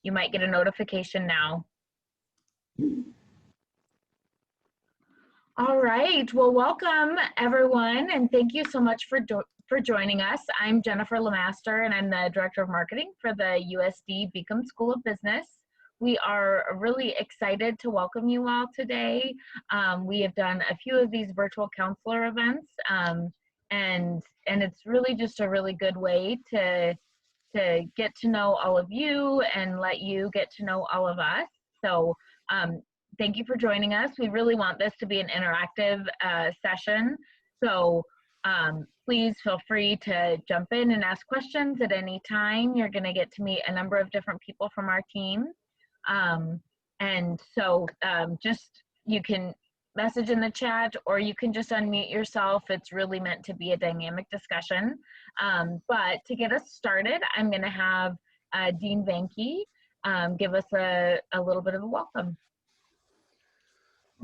you might get a notification now. All right, well, welcome everyone, and thank you so much for joining us. I'm Jennifer Lemaster, and I'm the Director of Marketing for the USD Beacom School of Business. We are really excited to welcome you all today. We have done a few of these virtual counselor events, and it's really just a really good way to get to know all of you and let you get to know all of us. So thank you for joining us. We really want this to be an interactive session. So please feel free to jump in and ask questions at any time. You're gonna get to meet a number of different people from our team. And so just, you can message in the chat or you can just unmute yourself. It's really meant to be a dynamic discussion. But to get us started, I'm gonna have Dean Vanke give us a little bit of a welcome.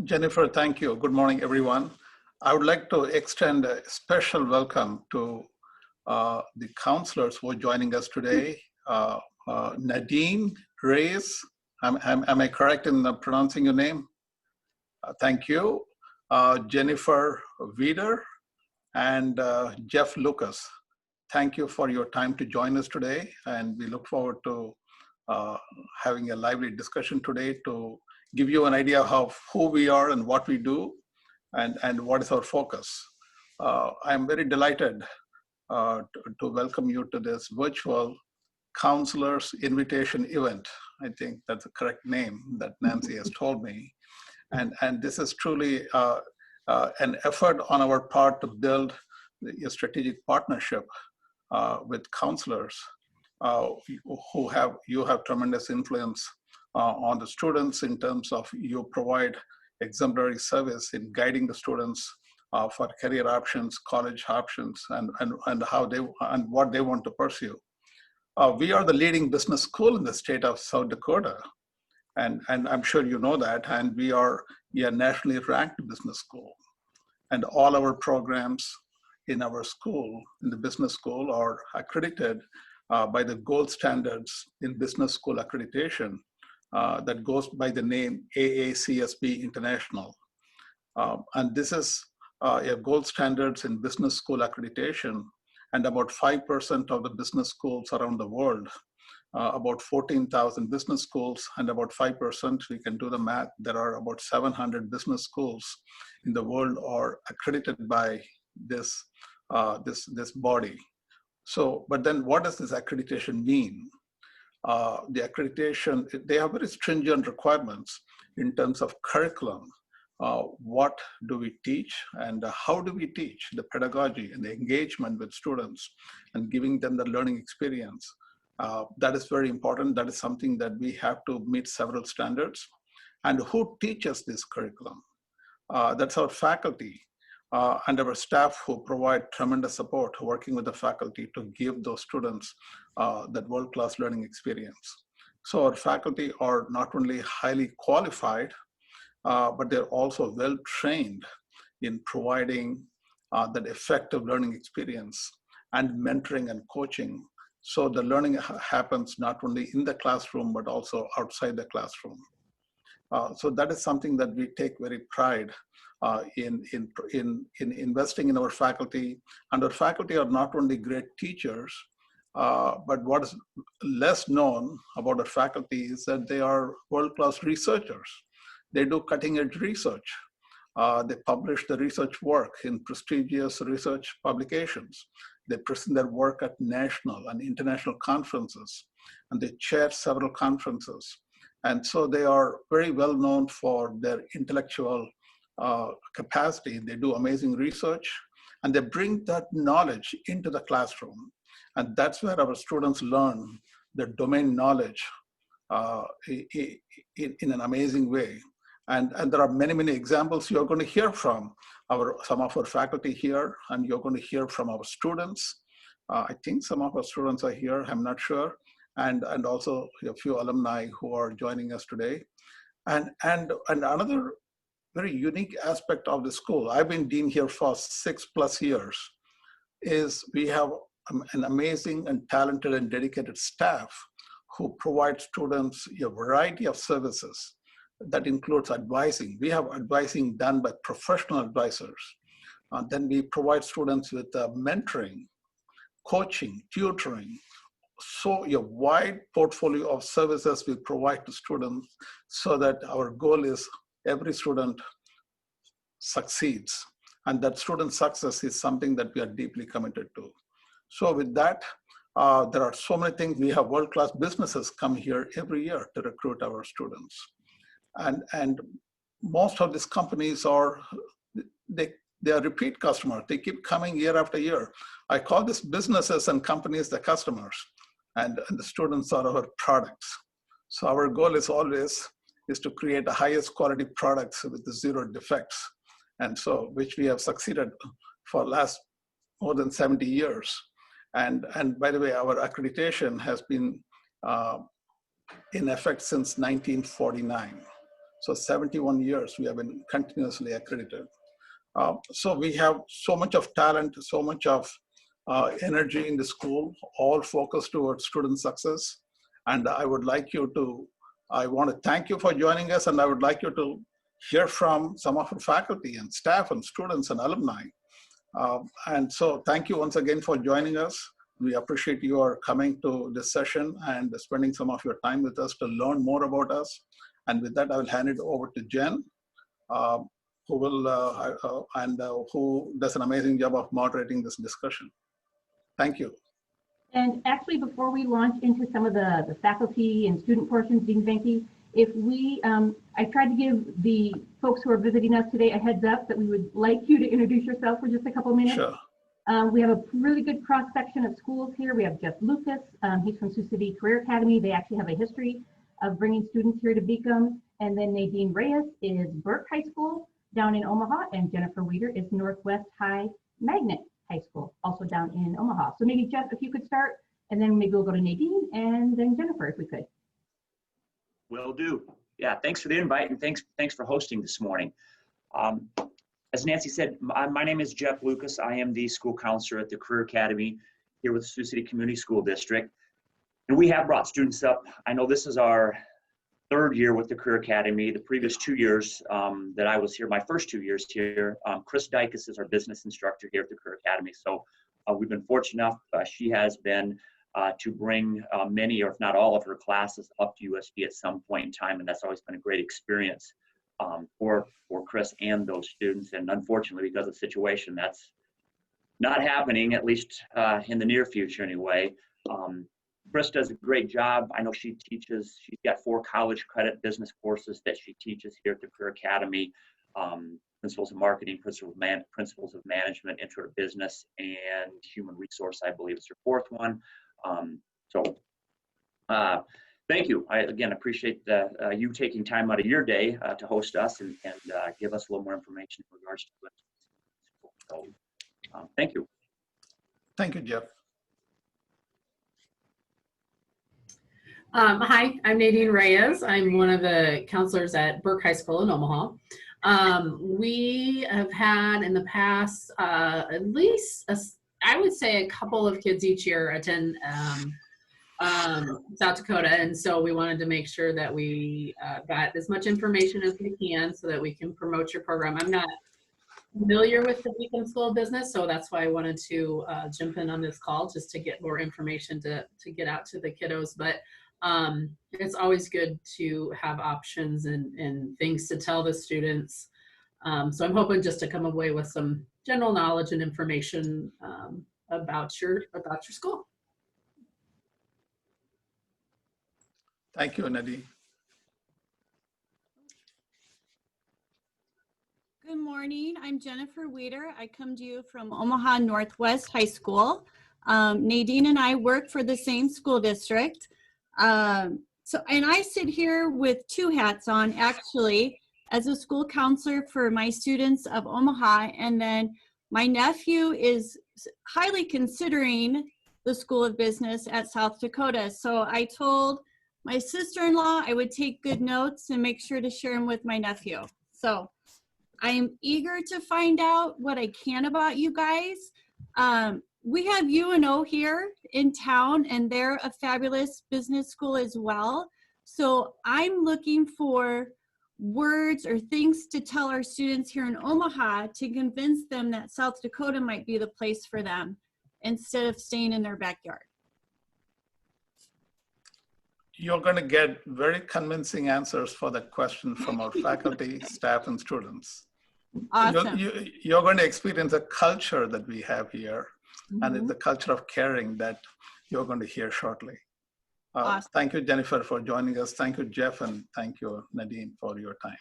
Jennifer, thank you. Good morning, everyone. I would like to extend a special welcome to the counselors who are joining us today. Nadine Reyes, am I correct in pronouncing your name? Thank you. Jennifer Wieder and Jeff Lucas. Thank you for your time to join us today, and we look forward to having a lively discussion today to give you an idea of who we are and what we do and what is our focus. I'm very delighted to welcome you to this virtual counselors invitation event. I think that's the correct name that Nancy has told me. And this is truly an effort on our part to build a strategic partnership with counselors you have tremendous influence on the students in terms of you provide exemplary service in guiding the students for career options, college options, and how they and what they want to pursue. We are the leading business school in the state of South Dakota, and I'm sure you know that. And we are a nationally ranked business school, and all our programs in our school, in the business school, are accredited by the gold standards in business school accreditation. That goes by the name AACSB International. And this is a gold standards in business school accreditation, and about 5% of the business schools around the world, about 14,000 business schools, and about 5%, we can do the math, there are about 700 business schools in the world are accredited by this body. So, but then what does this accreditation mean? The accreditation, they have very stringent requirements in terms of curriculum. What do we teach and how do we teach, the pedagogy and the engagement with students and giving them the learning experience. That is very important. That is something that we have to meet several standards. And who teaches this curriculum? That's our faculty and our staff who provide tremendous support working with the faculty to give those students that world-class learning experience. So our faculty are not only highly qualified, but they're also well-trained in providing that effective learning experience and mentoring and coaching. So the learning happens not only in the classroom, but also outside the classroom. So that is something that we take very pride in investing in our faculty. And our faculty are not only great teachers, but what is less known about our faculty is that they are world-class researchers. They do cutting-edge research. They publish the research work in prestigious research publications. They present their work at national and international conferences, and they chair several conferences. And so they are very well known for their intellectual capacity. They do amazing research, and they bring that knowledge into the classroom. And that's where our students learn the domain knowledge in an amazing way. And there are many, many examples you're going to hear from some of our faculty here, and you're going to hear from our students. I think some of our students are here, I'm not sure. And also a few alumni who are joining us today. And another very unique aspect of the school, I've been dean here for 6+ years, is we have an amazing and talented and dedicated staff who provide students a variety of services. That includes advising. We have advising done by professional advisors. Then we provide students with mentoring, coaching, tutoring. So a wide portfolio of services we provide to students so that our goal is every student succeeds. And that student success is something that we are deeply committed to. So with that, there are so many things. We have world-class businesses come here every year to recruit our students. And most of these companies are, they are repeat customers. They keep coming year after year. I call these businesses and companies the customers, and the students are our products. So our goal is always to create the highest quality products with zero defects. And so, which we have succeeded for last more than 70 years. And by the way, our accreditation has been in effect since 1949. So 71 years we have been continuously accredited. So we have so much of talent, so much of energy in the school, all focused towards student success. And I want to thank you for joining us, and I would like you to hear from some of our faculty and staff and students and alumni. And so thank you once again for joining us. We appreciate your coming to this session and spending some of your time with us to learn more about us. And with that, I will hand it over to Jen, who does an amazing job of moderating this discussion. Thank you. And actually, before we launch into some of the faculty and student portions, Dean Venke, I tried to give the folks who are visiting us today a heads up that we would like you to introduce yourself for just a couple minutes. Sure. We have a really good cross section of schools here. We have Jeff Lucas. He's from Sioux City Career Academy. They actually have a history of bringing students here to Beacom. And then Nadine Reyes is Burke High School down in Omaha, and Jennifer Weeder is Northwest High Magnet High School, also down in Omaha. So maybe Jeff, if you could start, and then maybe we'll go to Nadine and then Jennifer, if we could. Will do. Yeah, thanks for the invite, and thanks for hosting this morning. As Nancy said, my name is Jeff Lucas. I am the school counselor at the Career Academy here with the Sioux City Community School District. And we have brought students up. I know this is our third year with the Career Academy. The previous 2 years that I was here, my first 2 years here, Chris Dykes is our business instructor here at the Career Academy. So we've been fortunate enough, she has been to bring many, or if not all, of her classes up to USD at some point in time, and that's always been a great experience for Chris and those students. And unfortunately, because of the situation, that's not happening, at least in the near future anyway. Chris does a great job. I know she teaches, she's got 4 college credit business courses that she teaches here at the Career Academy. Principles of Marketing, Principles of Management, Intro to Business, and Human Resource, I believe is her 4th one. Thank you. I again appreciate you taking time out of your day to host us and give us a little more information in regards to it. So, thank you. Thank you, Jeff. Hi, I'm Nadine Reyes. I'm one of the counselors at Burke High School in Omaha. We have had in the past at least, I would say, a couple of kids each year attend South Dakota, and so we wanted to make sure that we got as much information as we can so that we can promote your program. I'm not familiar with the Beacom School of Business, so that's why I wanted to jump in on this call, just to get more information to get out to the kiddos. But it's always good to have options and things to tell the students. So I'm hoping just to come away with some general knowledge and information about your school. Thank you, Nadine. Good morning. I'm Jennifer Weeder. I come to you from Omaha Northwest High School. Nadine and I work for the same school district. And I sit here with 2 hats on, actually, as a school counselor for my students of Omaha, and then my nephew is highly considering the School of Business at South Dakota. So I told my sister-in-law I would take good notes and make sure to share them with my nephew. So I am eager to find out what I can about you guys. we have UNO here in town, and they're a fabulous business school as well. So I'm looking for words or things to tell our students here in Omaha to convince them that South Dakota might be the place for them instead of staying in their backyard. You're going to get very convincing answers for that question from our faculty, staff, and students. Awesome. You're going to experience a culture that we have here, and it's Mhm. the culture of caring that you're going to hear shortly. Awesome. Thank you, Jennifer, for joining us. Thank you, Jeff, and thank you, Nadine, for your time.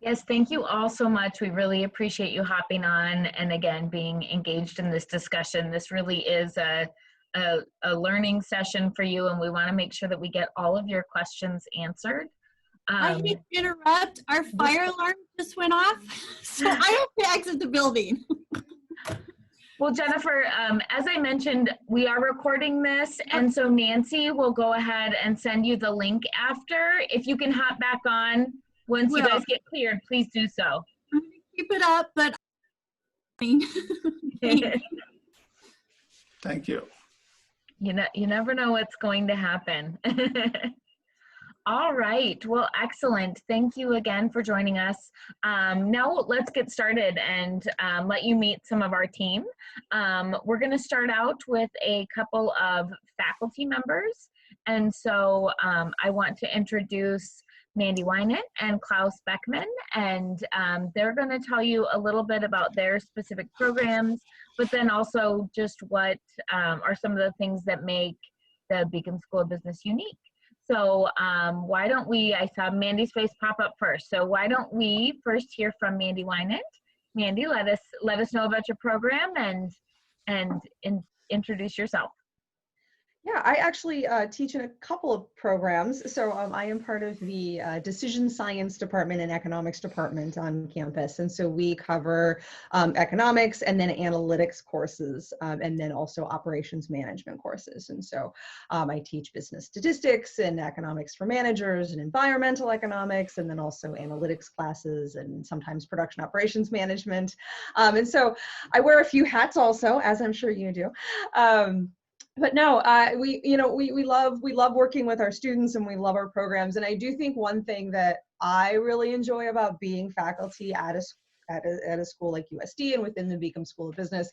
Yes, thank you all so much. We really appreciate you hopping on and again being engaged in this discussion. This really is a learning session for you, and we want to make sure that we get all of your questions answered. I hate to interrupt. Our fire alarm just went off, so I have to exit the building. Well, Jennifer, as I mentioned, we are recording this, and so Nancy will go ahead and send you the link after. If you can hop back on once you guys get cleared, please do so. I'm gonna keep it up, but Thank you. You never know what's going to happen. All right, well, excellent. Thank you again for joining us. Now let's get started and let you meet some of our team. We're gonna start out with a couple of faculty members. And so I want to introduce Mandy Wynant and Klaus Beckman, and they're gonna tell you a little bit about their specific programs, but then also just what are some of the things that make the Beacom School of Business unique. So why don't we, I saw Mandy's face pop up first. So why don't we first hear from Mandy Wynant. Mandy, let us know about your program and introduce yourself. Yeah, I actually teach in a couple of programs. So I am part of the Decision Science Department and Economics Department on campus. And so we cover economics and then analytics courses and then also operations management courses. And so I teach business statistics and economics for managers and environmental economics, and then also analytics classes and sometimes production operations management. And so I wear a few hats also, as I'm sure you do. But no, we love working with our students, and we love our programs. And I do think one thing that I really enjoy about being faculty at a school like USD and within the Beacom School of Business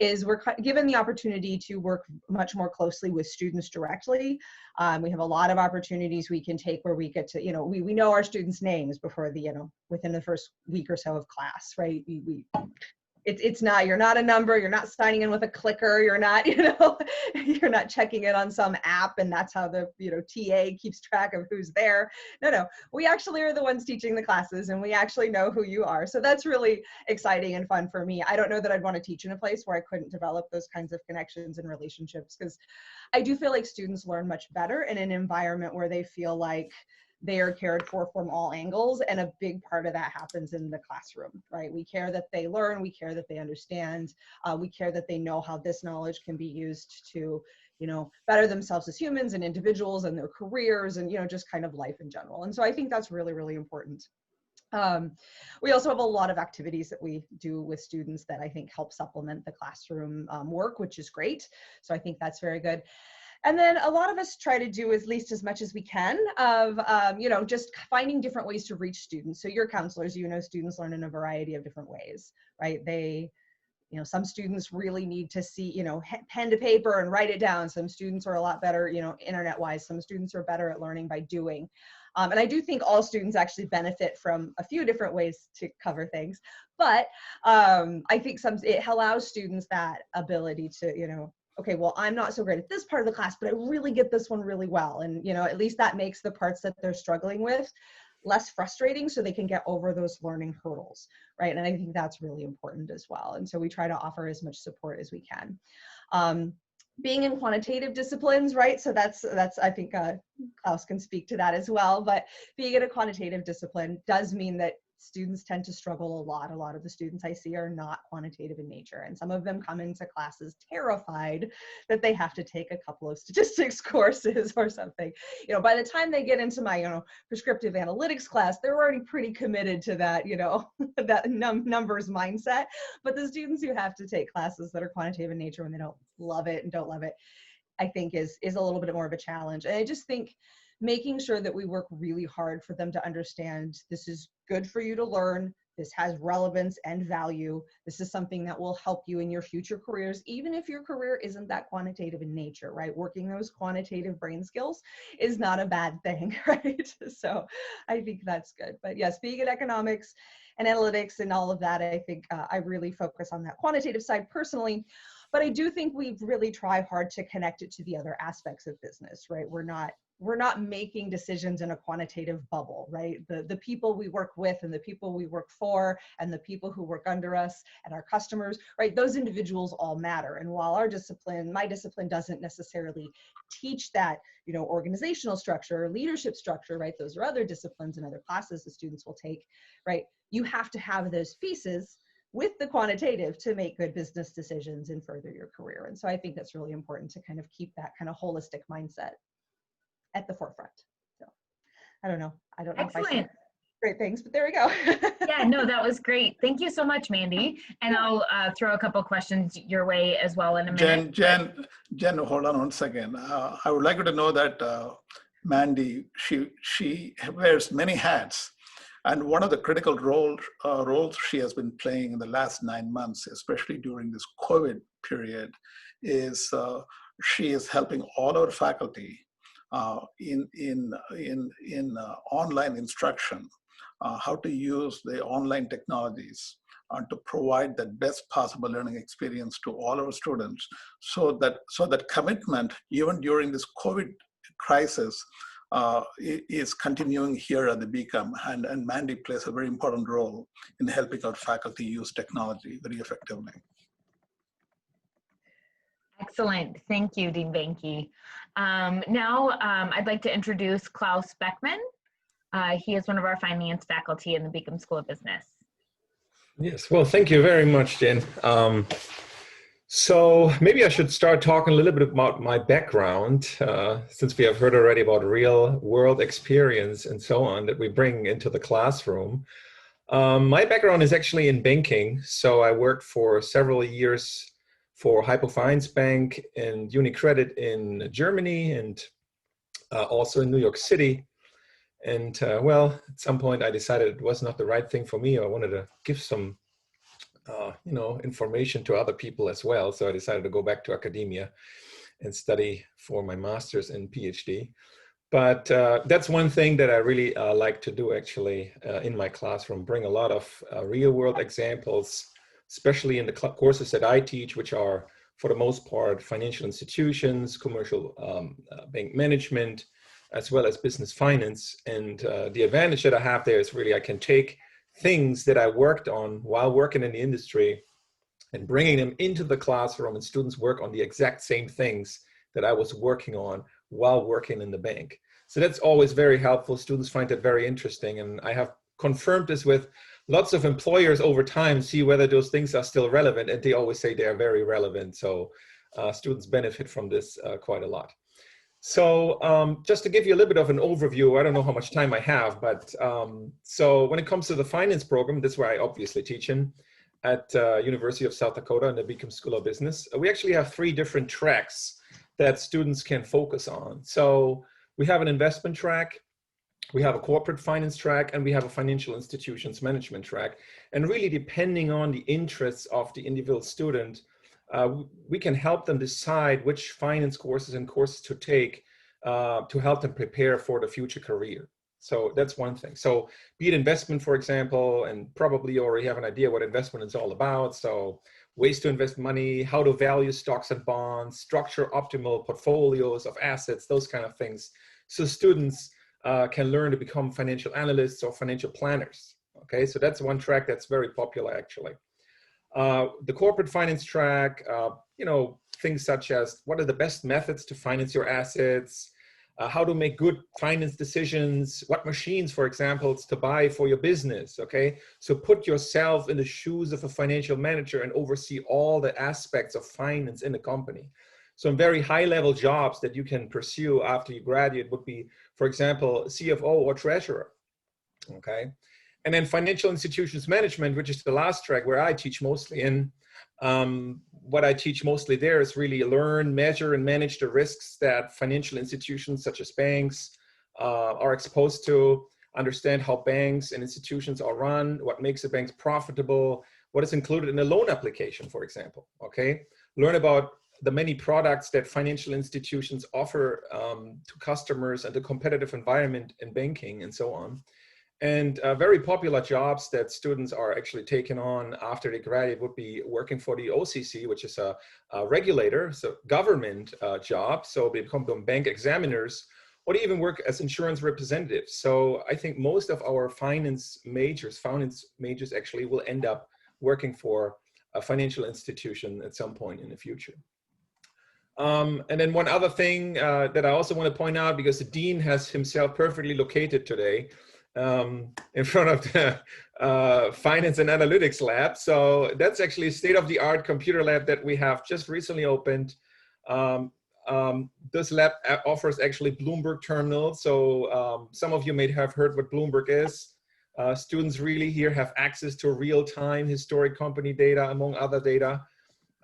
is we're given the opportunity to work much more closely with students directly. We have a lot of opportunities we can take where we get to, we know our students' names before within the first week or so of class, right? It's not, you're not a number, you're not signing in with a clicker, you're not, you're not checking it on some app and that's how the, TA keeps track of who's there. No, we actually are the ones teaching the classes and we actually know who you are. So that's really exciting and fun for me. I don't know that I'd want to teach in a place where I couldn't develop those kinds of connections and relationships, because I do feel like students learn much better in an environment where they feel like they are cared for from all angles, and a big part of that happens in the classroom, right? We care that they learn, we care that they understand, we care that they know how this knowledge can be used to, better themselves as humans and individuals and their careers and, just kind of life in general. And so I think that's really, really important. We also have a lot of activities that we do with students that I think help supplement the classroom work, which is great. So I think that's very good. And then a lot of us try to do at least as much as we can of, just finding different ways to reach students. So you're counselors, students learn in a variety of different ways, right? Some students really need to see, pen to paper and write it down. Some students are a lot better, internet-wise. Some students are better at learning by doing. And I do think all students actually benefit from a few different ways to cover things. But I think it allows students that ability to, okay, well, I'm not so great at this part of the class, but I really get this one really well. And, at least that makes the parts that they're struggling with less frustrating so they can get over those learning hurdles, right? And I think that's really important as well. And so we try to offer as much support as we can. Being in quantitative disciplines, right? So that's I think Klaus can speak to that as well, but being in a quantitative discipline does mean that students tend to struggle a lot. A lot of the students I see are not quantitative in nature, and some of them come into classes terrified that they have to take a couple of statistics courses or something. You know, by the time they get into my, you know, prescriptive analytics class, they're already pretty committed to that, you know, that numbers mindset. But the students who have to take classes that are quantitative in nature when they don't love it and don't love it, I think is a little bit more of a challenge. And I just think making sure that we work really hard for them to understand this is good for you to learn, this has relevance and value, this is something that will help you in your future careers, even if your career isn't that quantitative in nature, right? Working those quantitative brain skills is not a bad thing, right? So I think that's good. But yes, being in economics and analytics and all of that, I think I really focus on that quantitative side personally. But I do think we've really tried hard to connect it to the other aspects of business, right? We're not making decisions in a quantitative bubble, right? The people we work with and the people we work for and the people who work under us and our customers, right? Those individuals all matter. And while our discipline, my discipline doesn't necessarily teach that, you know, organizational structure or leadership structure, right? Those are other disciplines and other classes the students will take, right? You have to have those pieces with the quantitative to make good business decisions and further your career. And so I think that's really important to kind of keep that kind of holistic mindset at the forefront. So I don't know if I said great things, but there we go. Yeah, no, that was great. Thank you so much, Mandy. And I'll throw a couple questions your way as well in a minute. Jen, hold on one second. I would like you to know that Mandy, she wears many hats. And one of the critical roles she has been playing in the last 9 months, especially during this COVID period, is she is helping all our faculty in online instruction, how to use the online technologies to provide the best possible learning experience to all our students, so that commitment, even during this COVID crisis, is continuing here at the Beacom, and Mandy plays a very important role in helping our faculty use technology very effectively. Excellent. Thank you, Dean Banky. Now, I'd like to introduce Klaus Beckman. He is one of our finance faculty in the Beacom School of Business. Yes, well, thank you very much, Jen. So maybe I should start talking a little bit about my background, since we have heard already about real world experience and so on that we bring into the classroom. My background is actually in banking. So I worked for several years for Hypofinance Bank and UniCredit in Germany, and also in New York City. And well, at some point I decided it was not the right thing for me. I wanted to give some you know, information to other people as well. So I decided to go back to academia and study for my master's and PhD. But that's one thing that I really like to do actually in my classroom, bring a lot of real world examples, especially in the courses that I teach, which are for the most part financial institutions, commercial bank management, as well as business finance. And the advantage that I have there is really I can take things that I worked on while working in the industry and bringing them into the classroom, and students work on the exact same things that I was working on while working in the bank. So that's always very helpful. Students find that very interesting. And I have confirmed this with lots of employers over time, see whether those things are still relevant, and they always say they are very relevant. So students benefit from this quite a lot. So just to give you a little bit of an overview, I don't know how much time I have, but so when it comes to the finance program, that's where I obviously teach in at University of South Dakota in the Beacom School of Business. We actually have 3 different tracks that students can focus on. So we have an investment track, we have a corporate finance track, and we have a financial institutions management track. And really depending on the interests of the individual student, we can help them decide which finance courses and courses to take to help them prepare for the future career. So that's one thing. So be it investment, for example, and probably you already have an idea what investment is all about. So ways to invest money, how to value stocks and bonds, structure optimal portfolios of assets, those kind of things. So students can learn to become financial analysts or financial planners. Okay, so that's one track that's very popular actually. The corporate finance track, you know, things such as what are the best methods to finance your assets, how to make good finance decisions, what machines, for example, to buy for your business, okay? So put yourself in the shoes of a financial manager and oversee all the aspects of finance in the company. Some very high-level jobs that you can pursue after you graduate would be, for example, CFO or treasurer, okay? And then financial institutions management, which is the last track where I teach mostly in. What I teach mostly there is really learn, measure, and manage the risks that financial institutions such as banks are exposed to, understand how banks and institutions are run, what makes the banks profitable, what is included in a loan application, for example, okay? Learn about the many products that financial institutions offer to customers and the competitive environment in banking and so on. And very popular jobs that students are actually taking on after they graduate would be working for the OCC, which is a regulator, so government job. So they become bank examiners, or they even work as insurance representatives. So I think most of our finance majors actually will end up working for a financial institution at some point in the future. And then one other thing that I also want to point out, because the dean has himself perfectly located today, in front of the finance and analytics lab. So that's actually a state-of-the-art computer lab that we have just recently opened. This lab offers actually Bloomberg terminals. So some of you may have heard what Bloomberg is. Students really here have access to real-time historic company data, among other data.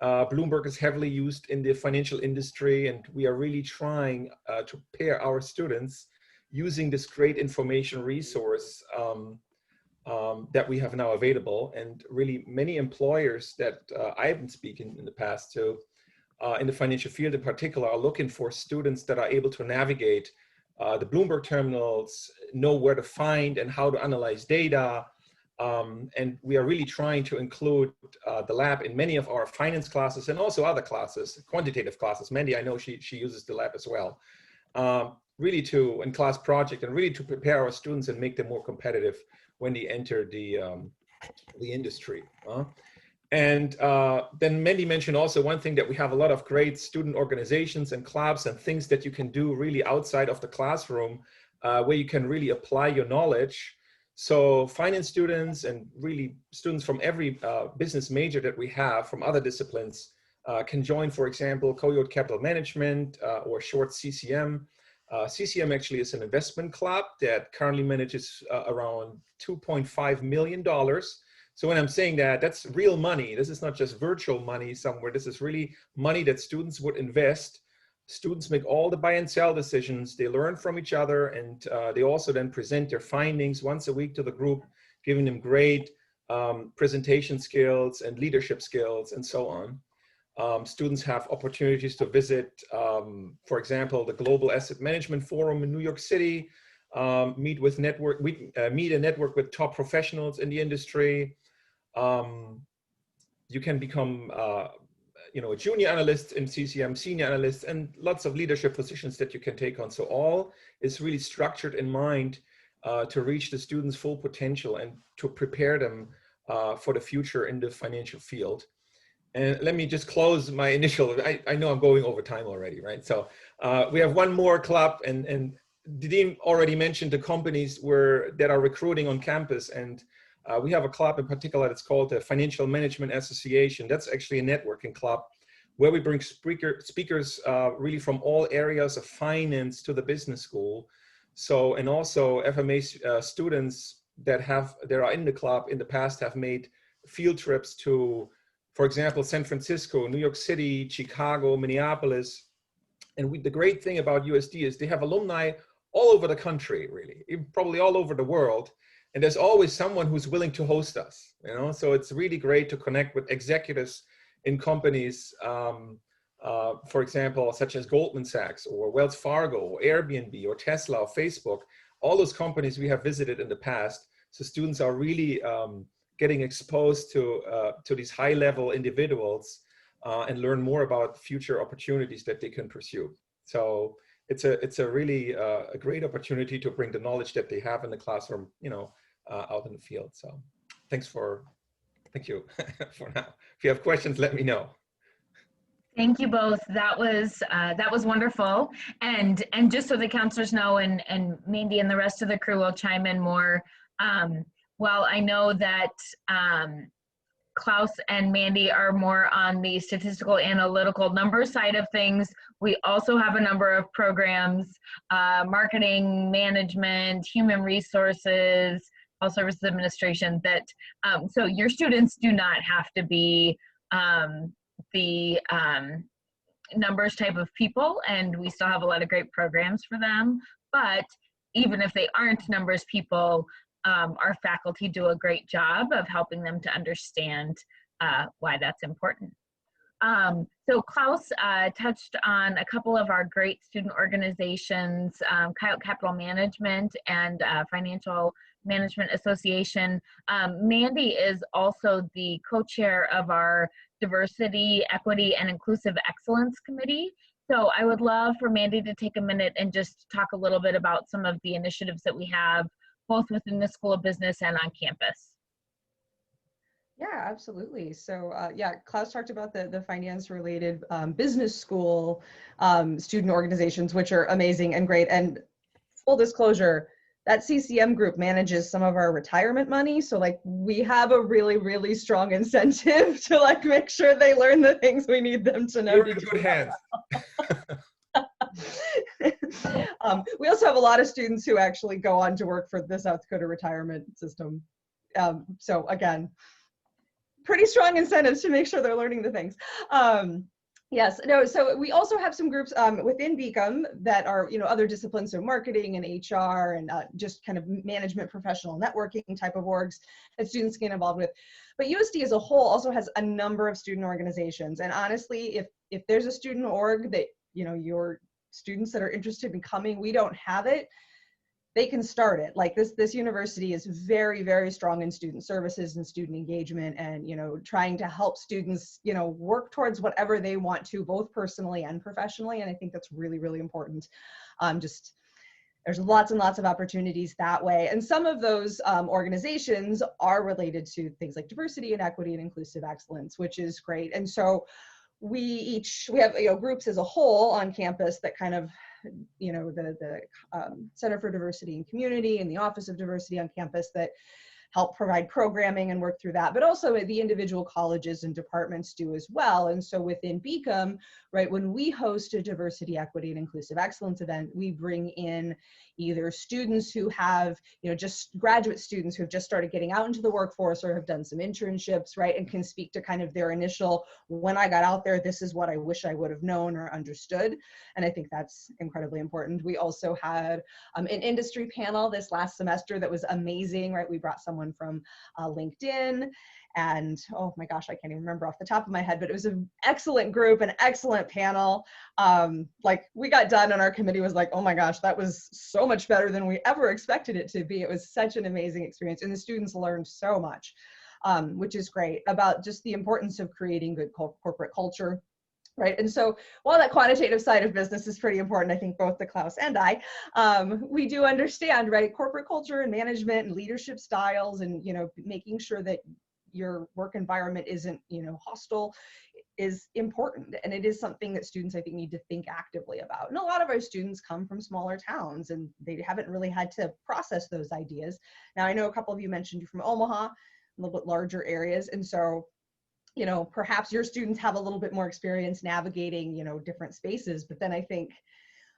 Bloomberg is heavily used in the financial industry, and we are really trying to prepare our students using this great information resource that we have now available. And really many employers that I've been speaking in the past to, in the financial field in particular, are looking for students that are able to navigate the Bloomberg terminals, know where to find and how to analyze data. And we are really trying to include the lab in many of our finance classes and also other classes, quantitative classes. Mandy, I know she uses the lab as well. Really to, in class project, and really to prepare our students and make them more competitive when they enter the industry. And then Mandy mentioned also one thing, that we have a lot of great student organizations and clubs and things that you can do really outside of the classroom, where you can really apply your knowledge. So finance students and really students from every business major that we have from other disciplines can join, for example, Coyote Capital Management or short CCM. CCM actually is an investment club that currently manages around $2.5 million. So when I'm saying that, that's real money. This is not just virtual money somewhere. This is really money that students would invest. Students make all the buy and sell decisions. They learn from each other, and they also then present their findings once a week to the group, giving them great presentation skills and leadership skills and so on. Students have opportunities to visit, for example, the Global Asset Management Forum in New York City, meet and network with top professionals in the industry. You can become a junior analyst in CCM, senior analyst, and lots of leadership positions that you can take on. So all is really structured in mind to reach the students' full potential and to prepare them for the future in the financial field. And let me just close my initial, I know I'm going over time already, right? So we have one more club, and the dean already mentioned the companies that are recruiting on campus. And we have a club in particular that's called the Financial Management Association. That's actually a networking club where we bring speakers really from all areas of finance to the business school. So, and also FMA students that are in the club in the past have made field trips to, for example, San Francisco, New York City, Chicago, Minneapolis. And the great thing about USD is they have alumni all over the country, really, probably all over the world. And there's always someone who's willing to host us, So it's really great to connect with executives in companies, for example, such as Goldman Sachs or Wells Fargo or Airbnb or Tesla or Facebook. All those companies we have visited in the past. So students are really getting exposed to these high-level individuals and learn more about future opportunities that they can pursue. So it's a really a great opportunity to bring the knowledge that they have in the classroom, out in the field. So thank you for now. If you have questions, let me know. Thank you both. That was wonderful. And just so the counselors know, and Mandy and the rest of the crew will chime in more. While I know that Klaus and Mandy are more on the statistical analytical number side of things, we also have a number of programs, marketing, management, human resources, health services administration, that so your students do not have to be the numbers type of people, and we still have a lot of great programs for them. But even if they aren't numbers people, our faculty do a great job of helping them to understand why that's important. So Klaus touched on a couple of our great student organizations, Coyote Capital Management and Financial Management Association. Mandy is also the co-chair of our Diversity, Equity, and Inclusive Excellence Committee. So I would love for Mandy to take a minute and just talk a little bit about some of the initiatives that we have, both within the School of Business and on campus. Yeah, absolutely. So yeah, Klaus talked about the finance related business school student organizations, which are amazing and great. And full disclosure, that CCM group manages some of our retirement money. So like we have a really, really strong incentive to like make sure they learn the things we need them to know. You're in good hands. We also have a lot of students who actually go on to work for the South Dakota retirement system. So again, pretty strong incentives to make sure they're learning the things. Yes, no, so we also have some groups within Beacom that are, you know, other disciplines, so marketing and HR and just kind of management, professional networking type of orgs that students get involved with. But USD as a whole also has a number of student organizations. And honestly, if there's a student org that, you know, your students that are interested in coming, we don't have it, they can start it. Like this university is very, very strong in student services and student engagement and, you know, trying to help students, you know, work towards whatever they want to, both personally and professionally. And I think that's really, really important. There's lots and lots of opportunities that way. And some of those organizations are related to things like diversity and equity and inclusive excellence, which is great. And so we have, you know, groups as a whole on campus that kind of, you know, the Center for Diversity and Community and the Office of Diversity on campus that help provide programming and work through that, but also the individual colleges and departments do as well. And so within Beacom, right, when we host a diversity, equity, and inclusive excellence event, we bring in either students who have, you know, just graduate students who have just started getting out into the workforce or have done some internships, right, and can speak to kind of their initial, when I got out there, this is what I wish I would have known or understood. And I think that's incredibly important. We also had an industry panel this last semester that was amazing, right? We brought someone from LinkedIn and oh my gosh, I can't even remember off the top of my head, but it was an excellent group, an excellent panel. Like we got done and our committee was like, oh my gosh, that was so much better than we ever expected it to be. It was such an amazing experience and the students learned so much, which is great, about just the importance of creating good corporate culture. Right, and so while that quantitative side of business is pretty important, I think both the Klaus and I, we do understand, right, corporate culture and management and leadership styles and, you know, making sure that your work environment isn't, you know, hostile is important. And it is something that students, I think, need to think actively about. And a lot of our students come from smaller towns and they haven't really had to process those ideas. Now, I know a couple of you mentioned you're from Omaha, a little bit larger areas. And so, you know, perhaps your students have a little bit more experience navigating, you know, different spaces, but then I think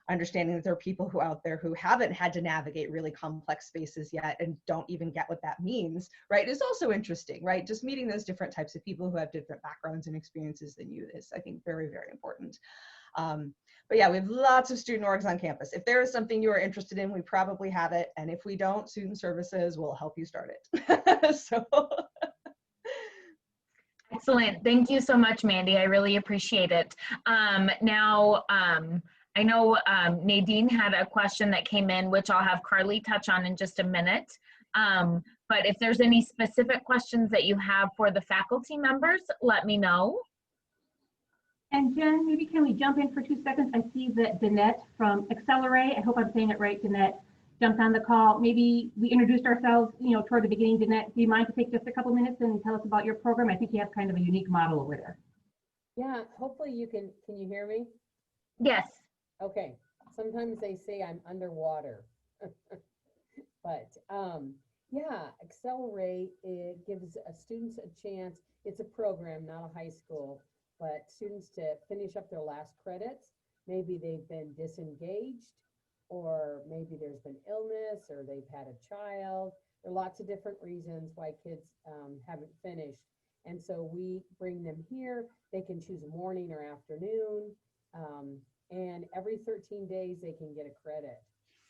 understanding that there are people who out there who haven't had to navigate really complex spaces yet and don't even get what that means, right, is also interesting, right? Just meeting those different types of people who have different backgrounds and experiences than you is, I think, very, very important. But yeah, we have lots of student orgs on campus. If there is something you are interested in, we probably have it. And if we don't, student services will help you start it. So. Excellent. Thank you so much, Mandy. I really appreciate it. Now, I know Nadine had a question that came in, which I'll have Carly touch on in just a minute. But if there's any specific questions that you have for the faculty members, let me know. And Jen, maybe can we jump in for 2 seconds? I see that Danette from Accelerate, I hope I'm saying it right, Danette, jumped on the call. Maybe we introduced ourselves, you know, toward the beginning. Danette, do you mind to take just a couple minutes and tell us about your program? I think you have kind of a unique model over there. Yeah, hopefully can you hear me? Yes. Okay, sometimes they say I'm underwater. But yeah, Accelerate, it gives students a chance, it's a program, not a high school, but students to finish up their last credits. Maybe they've been disengaged, or maybe there's been illness, or they've had a child. There are lots of different reasons why kids haven't finished. And so we bring them here. They can choose morning or afternoon. And every 13 days, they can get a credit.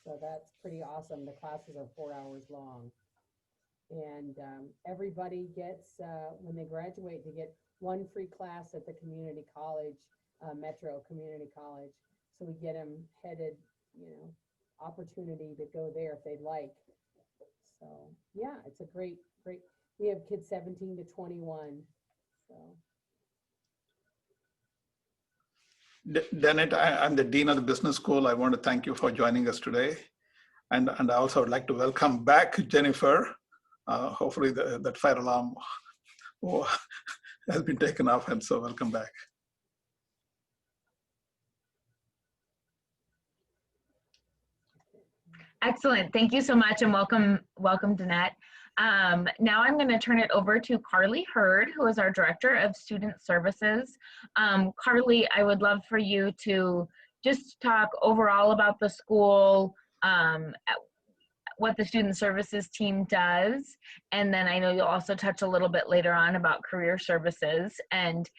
So that's pretty awesome. The classes are 4 hours long. And everybody gets, when they graduate, they get one free class at the community college, Metro Community College. So we get them headed, opportunity to go there if they'd like. So yeah, it's a great, we have kids 17 to 21. So. Dennett, I'm the Dean of the Business School. I want to thank you for joining us today. And I also would like to welcome back Jennifer. Hopefully that fire alarm has been taken off, and so welcome back. Excellent. Thank you so much, and welcome, Danette. Now I'm going to turn it over to Carly Hurd, who is our Director of Student Services. Carly, I would love for you to just talk overall about the school, what the Student Services team does, and then I know you'll also touch a little bit later on about career services. And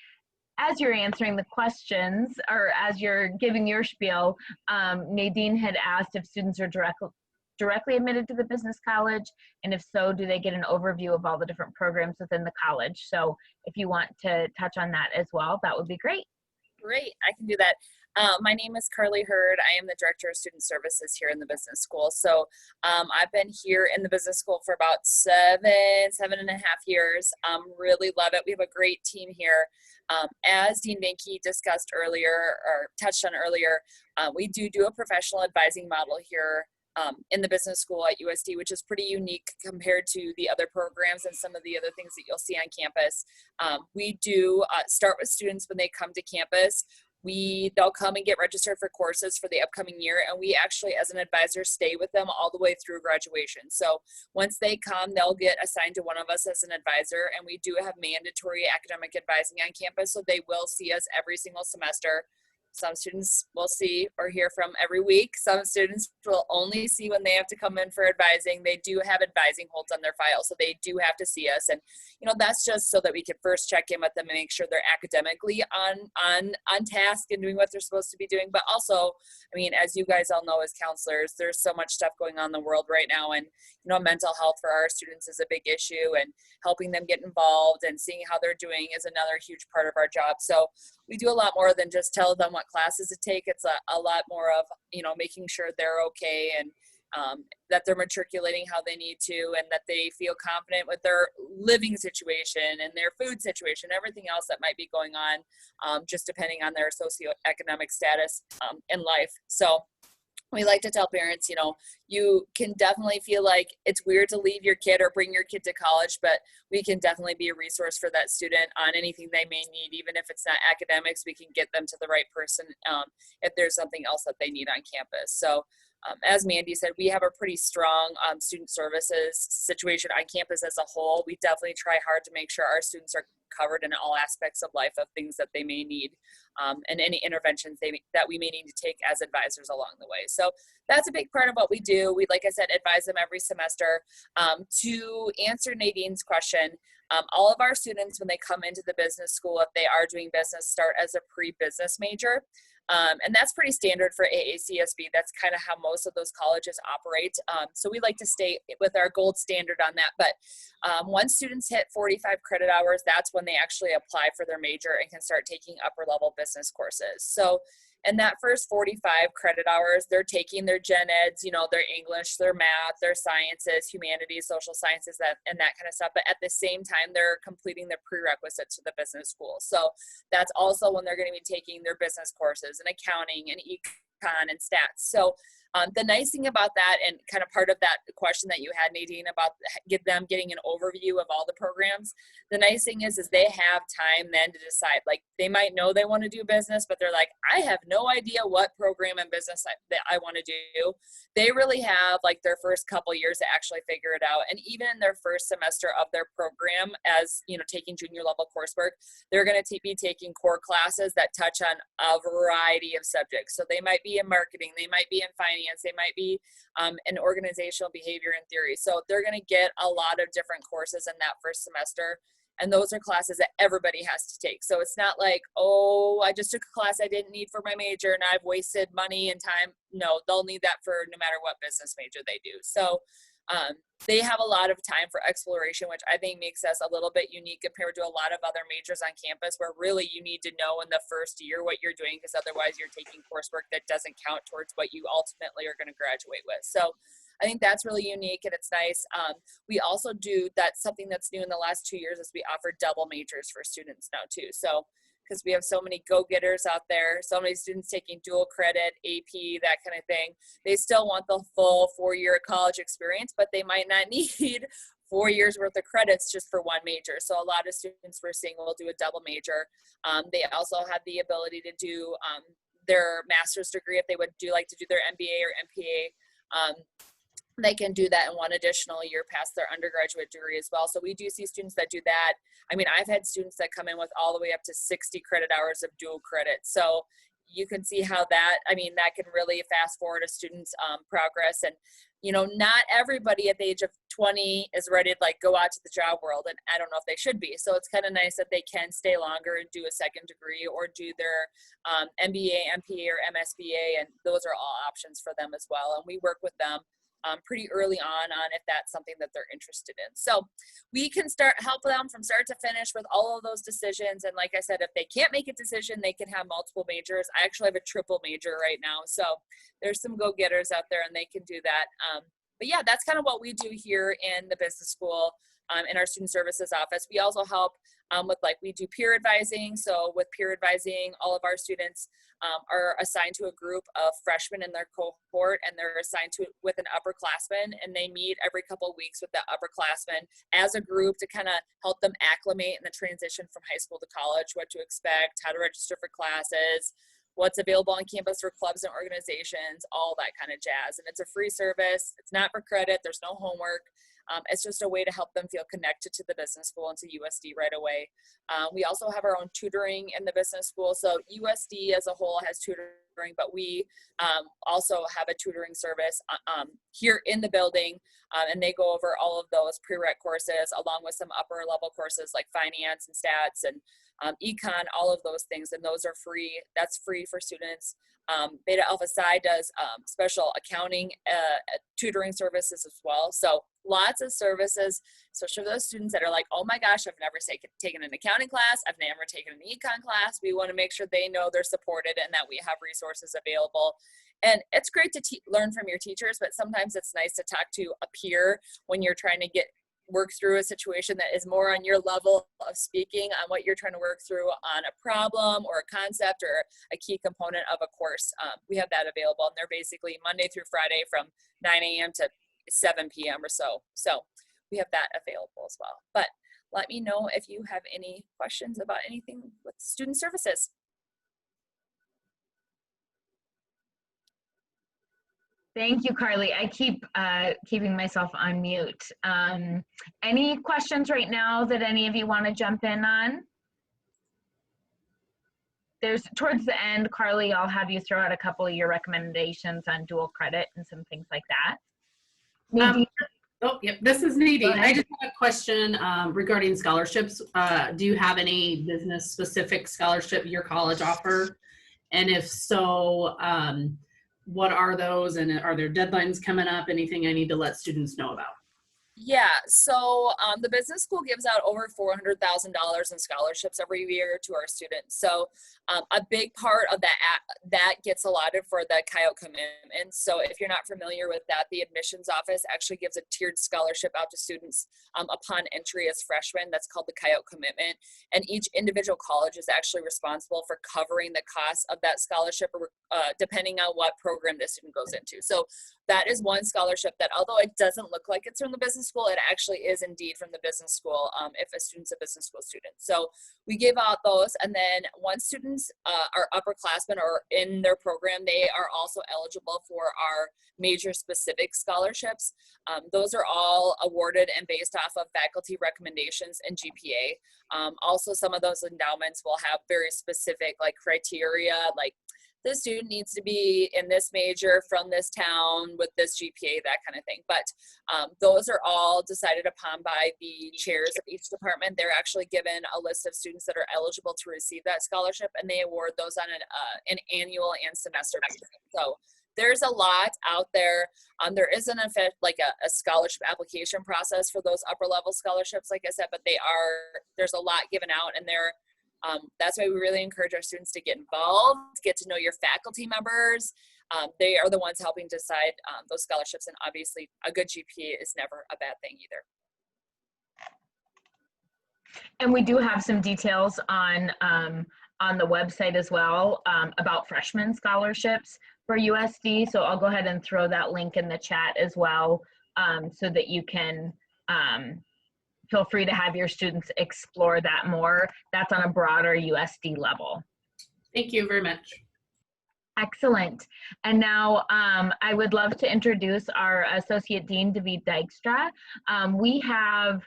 as you're answering the questions, or as you're giving your spiel, Nadine had asked if students are directly admitted to the business college, and if so, do they get an overview of all the different programs within the college? So if you want to touch on that as well, that would be great. Great, I can do that. My name is Carly Hurd. I am the Director of Student Services here in the business school. So I've been here in the business school for about seven and a half years. Really love it. We have a great team here. As Dean Benke discussed earlier, or touched on earlier, we do a professional advising model here in the business school at USD, which is pretty unique compared to the other programs and some of the other things that you'll see on campus. We do start with students when they come to campus. They'll come and get registered for courses for the upcoming year, and we actually, as an advisor, stay with them all the way through graduation. So once they come, they'll get assigned to one of us as an advisor, and we do have mandatory academic advising on campus, so they will see us every single semester. Some students will see or hear from every week. Some students will only see when they have to come in for advising. They do have advising holds on their file, so they do have to see us. And, that's just so that we can first check in with them and make sure they're academically on task and doing what they're supposed to be doing. But also, as you guys all know as counselors, there's so much stuff going on in the world right now. And, mental health for our students is a big issue, and helping them get involved and seeing how they're doing is another huge part of our job. So we do a lot more than just tell them what classes to take. It's a lot more of, making sure they're okay, and that they're matriculating how they need to, and that they feel confident with their living situation and their food situation, everything else that might be going on, just depending on their socioeconomic status in life. So we like to tell parents, you can definitely feel like it's weird to leave your kid or bring your kid to college, but we can definitely be a resource for that student on anything they may need. Even if it's not academics, we can get them to the right person if there's something else that they need on campus. So as Mandy said, we have a pretty strong student services situation on campus as a whole. We definitely try hard to make sure our students are covered in all aspects of life, of things that they may need, and any interventions that we may need to take as advisors along the way. So that's a big part of what we do. We, like I said, advise them every semester. To answer Nadine's question, all of our students, when they come into the business school, if they are doing business, start as a pre-business major. And that's pretty standard for AACSB. That's kind of how most of those colleges operate. So we like to stay with our gold standard on that. But once students hit 45 credit hours, that's when they actually apply for their major and can start taking upper level business courses. So in that first 45 credit hours, they're taking their gen eds, their English, their math, their sciences, humanities, social sciences, and that kind of stuff. But at the same time, they're completing the prerequisites to the business school. So that's also when they're going to be taking their business courses and accounting and econ and stats. So The nice thing about that, and kind of part of that question that you had, Nadine, about them getting an overview of all the programs, the nice thing is they have time then to decide. Like, they might know they want to do business, but they're like, I have no idea what program in business that I want to do. They really have like their first couple years to actually figure it out. And even in their first semester of their program, as you know, taking junior level coursework, they're going to be taking core classes that touch on a variety of subjects. So they might be in marketing, they might be in finance, they might be in organizational behavior and theory. So they're going to get a lot of different courses in that first semester. And those are classes that everybody has to take. So it's not like, oh, I just took a class I didn't need for my major and I've wasted money and time. No, they'll need that for no matter what business major they do. So they have a lot of time for exploration, which I think makes us a little bit unique compared to a lot of other majors on campus, where really you need to know in the first year what you're doing, because otherwise you're taking coursework that doesn't count towards what you ultimately are going to graduate with. So I think that's really unique and it's nice. We also do, that's something that's new in the last 2 years, is we offer double majors for students now too. So because we have so many go-getters out there, so many students taking dual credit, AP, that kind of thing. They still want the full 4-year college experience, but they might not need 4 years worth of credits just for one major. So a lot of students we're seeing will do a double major. They also have the ability to do their master's degree if they would like to do their MBA or MPA. They can do that in one additional year past their undergraduate degree as well. So we do see students that do that. I mean, I've had students that come in with all the way up to 60 credit hours of dual credit. So you can see how that, I mean, that can really fast forward a student's progress. And, you know, not everybody at the age of 20 is ready to like go out to the job world. And I don't know if they should be. So it's kind of nice that they can stay longer and do a second degree or do their MBA, MPA, or MSBA. And those are all options for them as well. And we work with them pretty early on if that's something that they're interested in. So we can help them from start to finish with all of those decisions. And like I said, if they can't make a decision, they can have multiple majors. I actually have a triple major right now. So there's some go-getters out there and they can do that. But yeah, that's kind of what we do here in the business school in our student services office. We also help with we do peer advising. So with peer advising, all of our students are assigned to a group of freshmen in their cohort, and they're assigned to with an upperclassman, and they meet every couple of weeks with the upperclassman as a group to kind of help them acclimate in the transition from high school to college, what to expect, how to register for classes, what's available on campus for clubs and organizations, all that kind of jazz. And it's a free service. It's not for credit. There's no homework. It's just a way to help them feel connected to the business school and to USD right away. We also have our own tutoring in the business school. So USD as a whole has tutoring, but we also have a tutoring service here in the building, and they go over all of those prereq courses along with some upper level courses like finance and stats and econ, all of those things, and those are free. That's free for students. Beta Alpha Psi does special accounting tutoring services as well. So lots of services, especially for those students that are like, oh my gosh, I've never taken an accounting class. I've never taken an econ class. We want to make sure they know they're supported and that we have resources available. And it's great to learn from your teachers, but sometimes it's nice to talk to a peer when you're trying to work through a situation that is more on your level of speaking on what you're trying to work through on a problem or a concept or a key component of a course. We have that available, and they're basically Monday through Friday from 9 a.m. to 7 p.m. or so. So we have that available as well. But let me know if you have any questions about anything with student services. Thank you, Carly. I keep keeping myself on mute. Any questions right now that any of you want to jump in on? There's towards the end, Carly, I'll have you throw out a couple of your recommendations on dual credit and some things like that. Nadine? Oh, yep. This is Nadine. I just have a question regarding scholarships. Do you have any business specific scholarship your college offer? And if so, what are those, and are there deadlines coming up? Anything I need to let students know about? Yeah, so the business school gives out over $400,000 in scholarships every year to our students. So a big part of that gets allotted for the Coyote commitment. So if you're not familiar with that, the admissions office actually gives a tiered scholarship out to students upon entry as freshmen. That's called the Coyote commitment. And each individual college is actually responsible for covering the cost of that scholarship, depending on what program the student goes into. So that is one scholarship that, although it doesn't look like it's from the business school, it actually is indeed from the business school if a student's a business school student. So we give out those, and then once students are upperclassmen or in their program, they are also eligible for our major specific scholarships. Those are all awarded and based off of faculty recommendations and GPA. Also, some of those endowments will have very specific like criteria, like the student needs to be in this major from this town with this GPA, that kind of thing. But those are all decided upon by the chairs of each department. They're actually given a list of students that are eligible to receive that scholarship, and they award those on an annual and semester basis. So there's a lot out there. There isn't a scholarship application process for those upper level scholarships, like I said, but there's a lot given out, and that's why we really encourage our students to get involved, get to know your faculty members. They are the ones helping decide those scholarships, and obviously a good GPA is never a bad thing either. And we do have some details on the website as well about freshman scholarships for USD. So I'll go ahead and throw that link in the chat as well so that you can feel free to have your students explore that more. That's on a broader USD level. Thank you very much. Excellent. And now I would love to introduce our Associate Dean, David Dykstra. We have,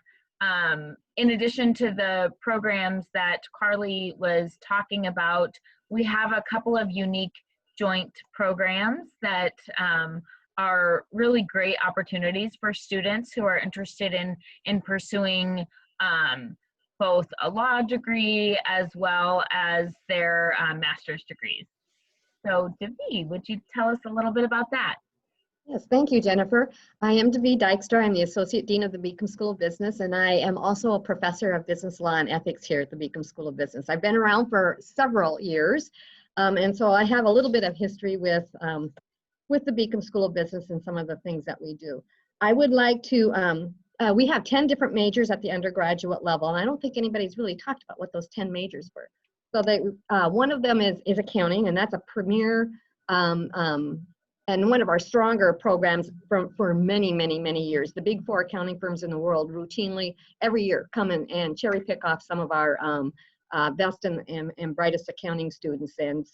in addition to the programs that Carly was talking about, we have a couple of unique joint programs that are really great opportunities for students who are interested in pursuing both a law degree as well as their master's degrees. So David, would you tell us a little bit about that? Yes, thank you, Jennifer. I am David Dykstra. I'm the Associate Dean of the Beacom School of Business, and I am also a professor of business law and ethics here at the Beacom School of Business. I've been around for several years, and so I have a little bit of history with the Beacom School of Business and some of the things that we do. I would like to, we have 10 different majors at the undergraduate level, and I don't think anybody's really talked about what those 10 majors were. So one of them is accounting, and that's a premier and one of our stronger programs for many, many, many years. The big four accounting firms in the world routinely every year come in and cherry pick off some of our best and brightest accounting students. And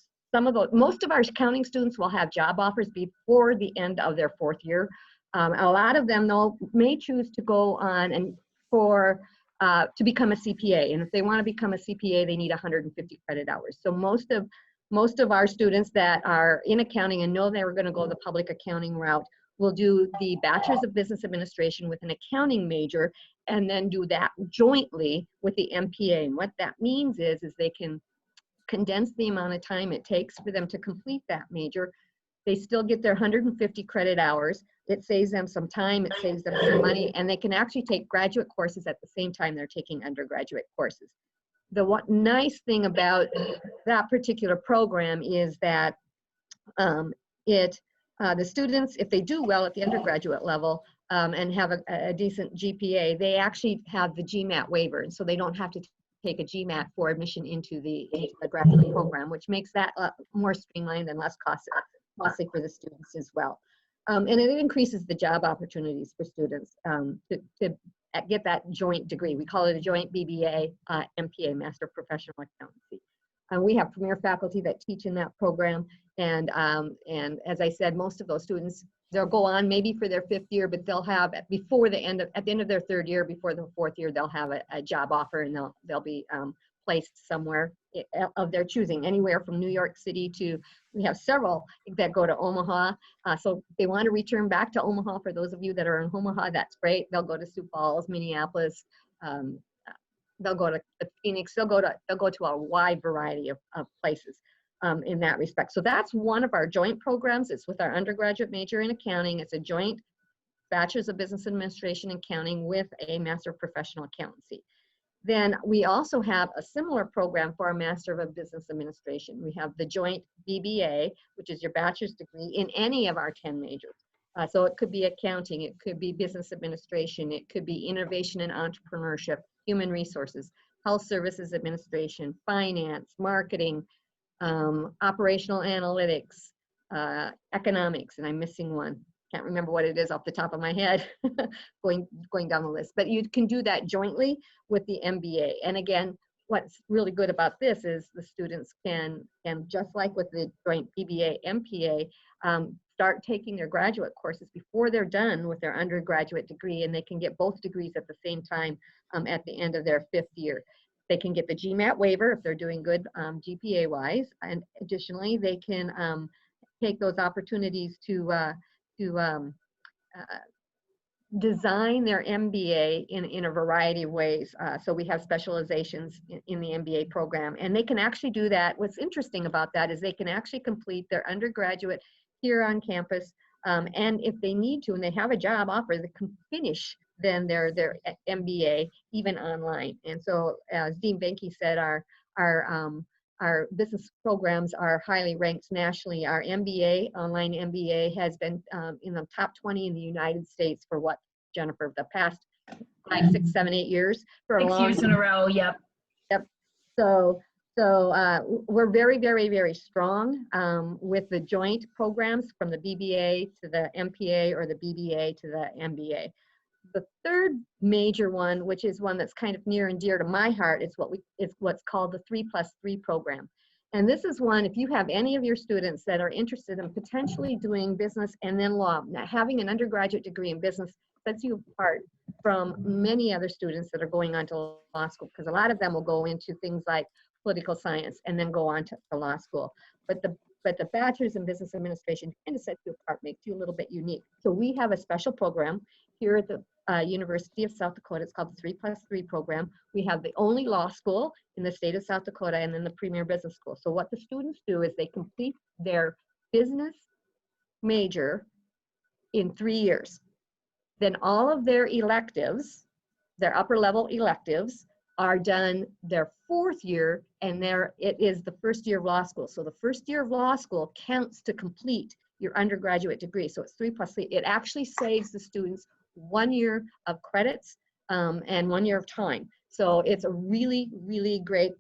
most of our accounting students will have job offers before the end of their fourth year. A lot of them, though, may choose to go on and to become a CPA. And if they want to become a CPA, they need 150 credit hours. So most of our students that are in accounting and know they were going to go the public accounting route will do the Bachelor's of Business Administration with an accounting major and then do that jointly with the MPA. And what that means is they can condense the amount of time it takes for them to complete that major. They still get their 150 credit hours. It saves them some time, it saves them some money, and they can actually take graduate courses at the same time they're taking undergraduate courses. The nice thing about that particular program is that the students, if they do well at the undergraduate level and have a decent GPA, they actually have the GMAT waiver, and so they don't have to take a GMAT for admission into the graduate program, which makes that more streamlined and less costly for the students as well. And it increases the job opportunities for students to get that joint degree. We call it a joint BBA, MPA, Master of Professional Accountancy. We have premier faculty that teach in that program, and as I said, most of those students, they'll go on maybe for their fifth year, but they'll have at the end of their third year, before the fourth year, they'll have a job offer, and they'll be placed somewhere of their choosing, anywhere from New York City to, we have several that go to Omaha. So if they want to return back to Omaha, for those of you that are in Omaha, that's great. They'll go to Sioux Falls, Minneapolis, they'll go to Phoenix, they'll go to a wide variety of places in that respect. So that's one of our joint programs. It's with our undergraduate major in accounting. It's a joint Bachelor's of Business Administration and Accounting with a Master of Professional Accountancy. Then we also have a similar program for our Master of Business Administration. We have the joint BBA, which is your bachelor's degree in any of our 10 majors. So it could be accounting, it could be business administration, it could be innovation and entrepreneurship, human resources, health services administration, finance, marketing, operational analytics, economics, and I'm missing one. Can't remember what it is off the top of my head, going down the list. But you can do that jointly with the MBA. And again, what's really good about this is the students can just like with the joint BBA, MPA, start taking their graduate courses before they're done with their undergraduate degree, and they can get both degrees at the same time at the end of their 5th year. They can get the GMAT waiver if they're doing good GPA-wise, and additionally, they can take those opportunities to design their MBA in a variety of ways. So we have specializations in the MBA program, and they can actually do that. What's interesting about that is they can actually complete their undergraduate here on campus, and if they need to, and they have a job offer, they can finish then their MBA even online. And so as Dean Benke said, our business programs are highly ranked nationally. Our MBA, online MBA, has been in the top 20 in the United States for what, Jennifer, the past 5, 6, 7, 8 years? For 6 years in a row, yep. Yep. So we're very, very, very strong with the joint programs from the BBA to the MPA or the BBA to the MBA. The third major one, which is one that's kind of near and dear to my heart, is what's called the 3+3 program. And this is one, if you have any of your students that are interested in potentially doing business and then law, now having an undergraduate degree in business sets you apart from many other students that are going on to law school, because a lot of them will go into things like political science and then go on to law school. But the bachelor's in business administration kind of sets you apart, makes you a little bit unique. So we have a special program here at the University of South Dakota. It's called the 3+3 program. We have the only law school in the state of South Dakota, and then the premier business school. So what the students do is they complete their business major in 3 years. Then all of their electives, their upper level electives, are done their 4th year, and it is the 1st year of law school. So the 1st year of law school counts to complete your undergraduate degree. So it's 3+3. It actually saves the students 1 year of credits and 1 year of time. So it's a really, really great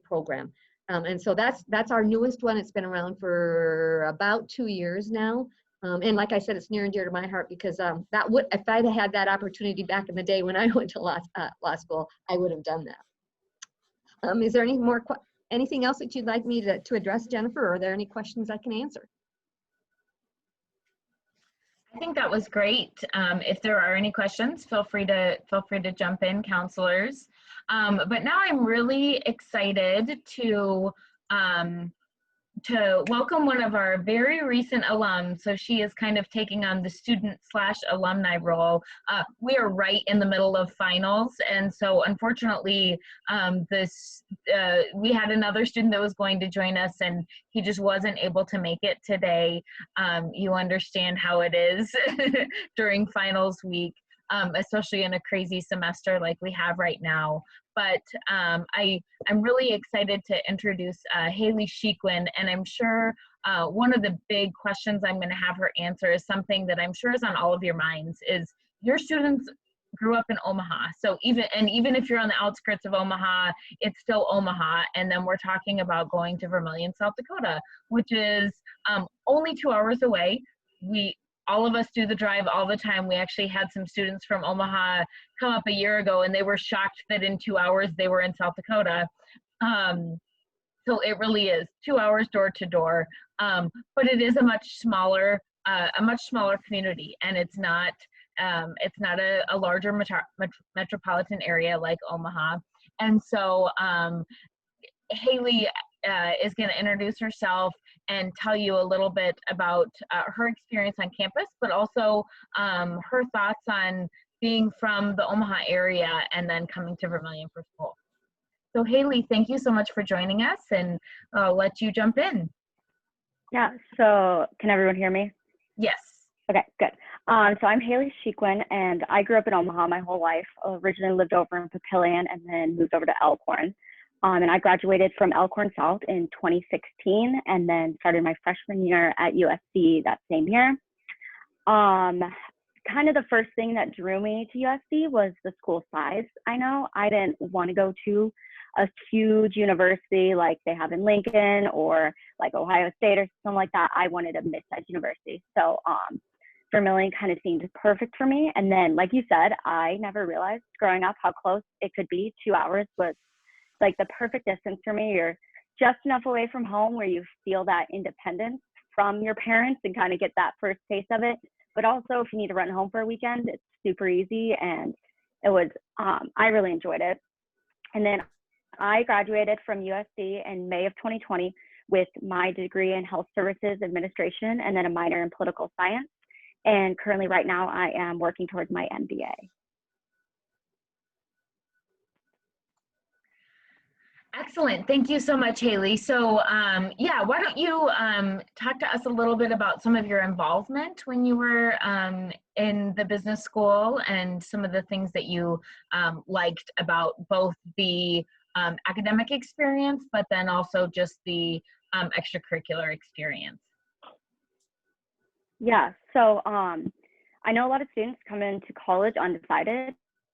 program. And so that's our newest one. It's been around for about 2 years now. And like I said, it's near and dear to my heart because if I'd had that opportunity back in the day when I went to law school, I would have done that. Is there anything else that you'd like me to address, Jennifer? Or are there any questions I can answer? I think that was great. If there are any questions, feel free to jump in, counselors. But now I'm really excited to welcome one of our very recent alums. So she is kind of taking on the student/alumni role. We are right in the middle of finals, and so unfortunately, we had another student that was going to join us, and he just wasn't able to make it today. You understand how it is during finals week, especially in a crazy semester like we have right now. But I'm really excited to introduce Haley Shequin, and I'm sure one of the big questions I'm going to have her answer is something that I'm sure is on all of your minds, is your students grew up in Omaha. So even if you're on the outskirts of Omaha, it's still Omaha. And then we're talking about going to Vermillion, South Dakota, which is only 2 hours away. All of us do the drive all the time. We actually had some students from Omaha come up a year ago, and they were shocked that in 2 hours they were in South Dakota. So it really is 2 hours door to door. But it is a much smaller community, and it's not a larger metropolitan area like Omaha. And so Haley is going to introduce herself and tell you a little bit about her experience on campus, but also her thoughts on being from the Omaha area and then coming to Vermillion for school. So Haley, thank you so much for joining us, and I'll let you jump in. Yeah, so can everyone hear me? Yes. Okay, good. So I'm Haley Shequin, and I grew up in Omaha my whole life. Originally lived over in Papillion and then moved over to Elkhorn. And I graduated from Elkhorn South in 2016 and then started my freshman year at USD that same year. Kind of the first thing that drew me to USD was the school size. I know I didn't want to go to a huge university like they have in Lincoln or like Ohio State or something like that. I wanted a mid-sized university. So Vermillion kind of seemed perfect for me. And then, like you said, I never realized growing up how close it could be. 2 hours was like the perfect distance for me. You're just enough away from home where you feel that independence from your parents and kind of get that first taste of it. But also if you need to run home for a weekend, it's super easy. And it was, I really enjoyed it. And then I graduated from USD in May of 2020 with my degree in health services administration and then a minor in political science. And currently right now I am working towards my MBA. Excellent. Thank you so much, Haley. So yeah, why don't you talk to us a little bit about some of your involvement when you were in the business school and some of the things that you liked about both the academic experience, but then also just the extracurricular experience. Yeah, so I know a lot of students come into college undecided,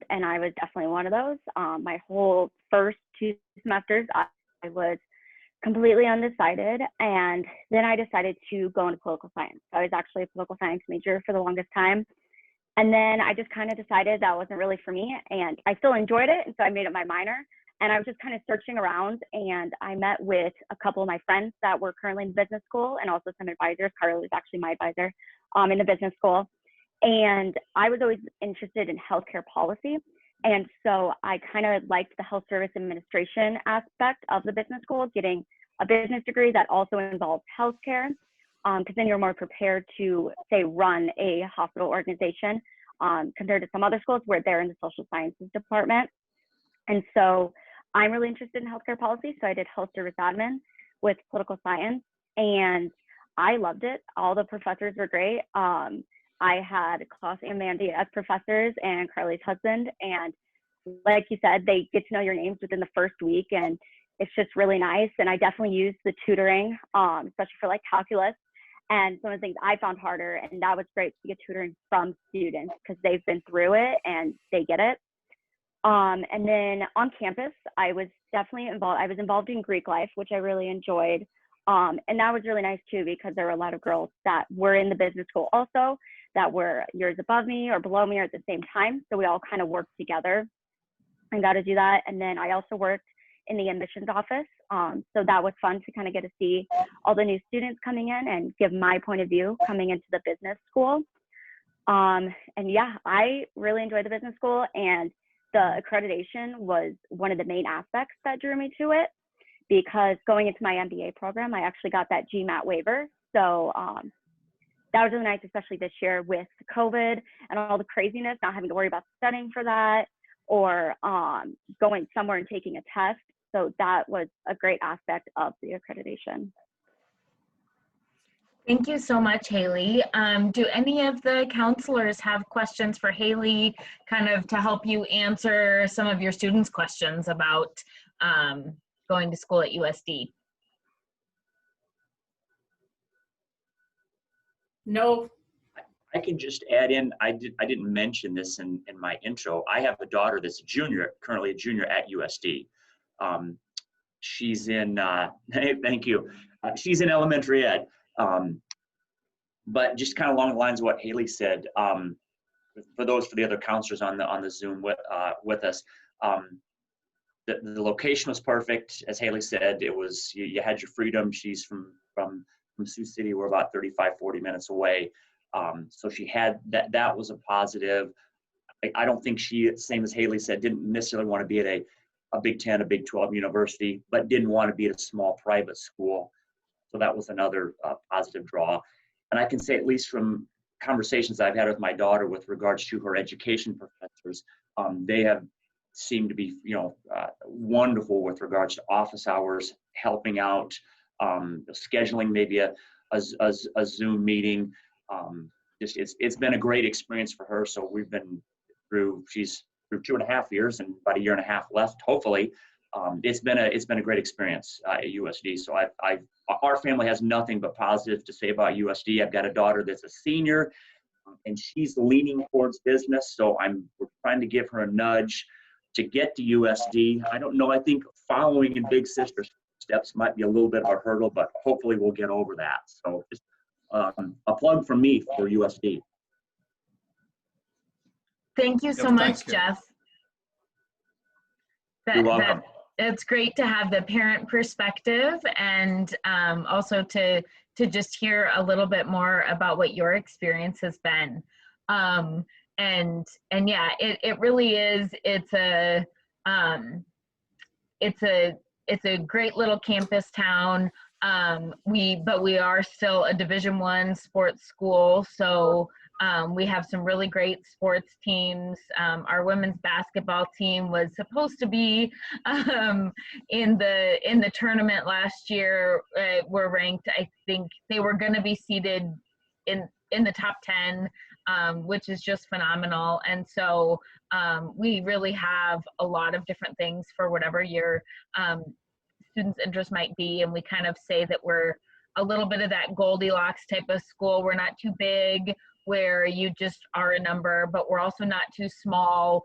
and I was definitely one of those. My whole first 2 semesters, I was completely undecided, and then I decided to go into political science. I was actually a political science major for the longest time, and then I just kind of decided that wasn't really for me, and I still enjoyed it, and so I made it my minor. And I was just kind of searching around, and I met with a couple of my friends that were currently in business school and also some advisors. Carly was actually my advisor in the business school. And I was always interested in healthcare policy. And so I kind of liked the health service administration aspect of the business school, getting a business degree that also involves healthcare, because then you're more prepared to, say, run a hospital organization compared to some other schools where they're in the social sciences department. And so I'm really interested in healthcare policy, so I did health service admin with political science, and I loved it. All the professors were great. I had Klaus and Mandy as professors and Carly's husband, and like you said, they get to know your names within the first week, and it's just really nice. And I definitely used the tutoring, especially for like calculus and some of the things I found harder, and that was great to get tutoring from students because they've been through it and they get it. And then on campus, I was definitely involved. I was involved in Greek life, which I really enjoyed. And that was really nice too, because there were a lot of girls that were in the business school also that were years above me or below me or at the same time. So we all kind of worked together and got to do that. And then I also worked in the admissions office. So that was fun to kind of get to see all the new students coming in and give my point of view coming into the business school. And yeah, I really enjoyed the business school, and the accreditation was one of the main aspects that drew me to it, because going into my MBA program, I actually got that GMAT waiver. So that was really nice, especially this year with COVID and all the craziness, not having to worry about studying for that or going somewhere and taking a test. So that was a great aspect of the accreditation. Thank you so much, Haley. Do any of the counselors have questions for Haley, kind of to help you answer some of your students' questions about going to school at USD? No. I can just add in, I didn't mention this in my intro. I have a daughter that's a junior, currently a junior at USD. She's in, thank you. She's in elementary ed. But just kind of along the lines of what Haley said, for the other counselors on the Zoom with us, the location was perfect. As Haley said, it was, you had your freedom. She's from Sioux City. We're about 35, 40 minutes away. So she had that was a positive. I don't think she, same as Haley said, didn't necessarily want to be at a Big 10, a Big 12 university, but didn't want to be at a small private school. So that was another positive draw. And I can say, at least from conversations I've had with my daughter with regards to her education professors, they have seemed to be, wonderful with regards to office hours, helping out, scheduling maybe a Zoom meeting. it's been a great experience for her. So we've been she's through 2.5 years and about 1.5 years left, hopefully. It's been a great experience at USD. So our family has nothing but positive to say about USD. I've got a daughter that's a senior, and she's leaning towards business. So we're trying to give her a nudge to get to USD. I don't know. I think following in big sister steps might be a little bit of a hurdle, but hopefully we'll get over that. So just a plug from me for USD. Thank you so Yep, much, thank you. Jeff. You're welcome. It's great to have the parent perspective, and also to just hear a little bit more about what your experience has been. And yeah, it really is. It's a great little campus town. But we are still a Division I sports school, so we have some really great sports teams. Our women's basketball team was supposed to be in the tournament last year. Were ranked, I think they were going to be seated in the top 10, which is just phenomenal. And so we really have a lot of different things for whatever your students' interest might be, and we kind of say that we're a little bit of that Goldilocks type of school. We're not too big where you just are a number, but we're also not too small.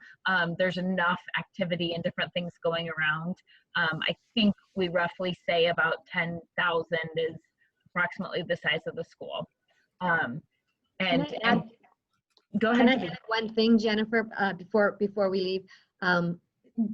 There's enough activity and different things going around. I think we roughly say about 10,000 is approximately the size of the school. And go ahead. Can I add one thing, Jennifer, before we leave?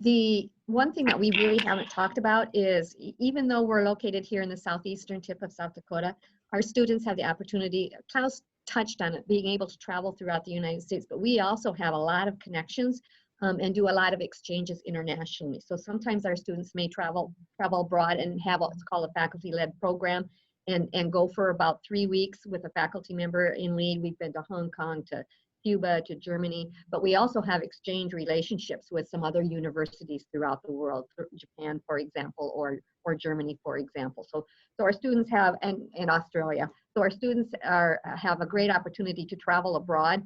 The one thing that we really haven't talked about is, even though we're located here in the southeastern tip of South Dakota, our students have the opportunity, Klaus touched on it, being able to travel throughout the United States, but we also have a lot of connections and do a lot of exchanges internationally. So sometimes our students may travel abroad and have what's called a faculty-led program and go for about 3 weeks with a faculty member in lead. We've been to Hong Kong, to Cuba, to Germany, but we also have exchange relationships with some other universities throughout the world, Japan, for example, or Germany, for example. So our students have, and Australia, so our students have a great opportunity to travel abroad,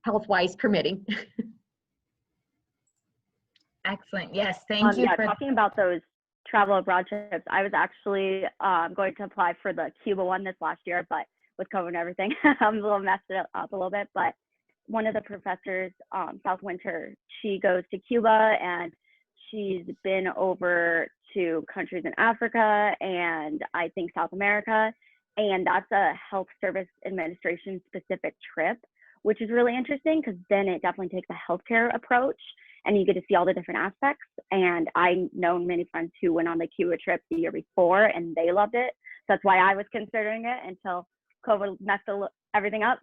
health-wise permitting. Excellent. Yes, thank you. Yeah, talking about those travel abroad trips, I was actually going to apply for the Cuba one this last year, but with COVID and everything, I'm a little messed it up a little bit. But one of the professors, South Winter, she goes to Cuba, and she's been over to countries in Africa and I think South America, and that's a health service administration specific trip, which is really interesting because then it definitely takes a healthcare approach and you get to see all the different aspects. And I know many friends who went on the Cuba trip the year before and they loved it. So that's why I was considering it until COVID messed everything up.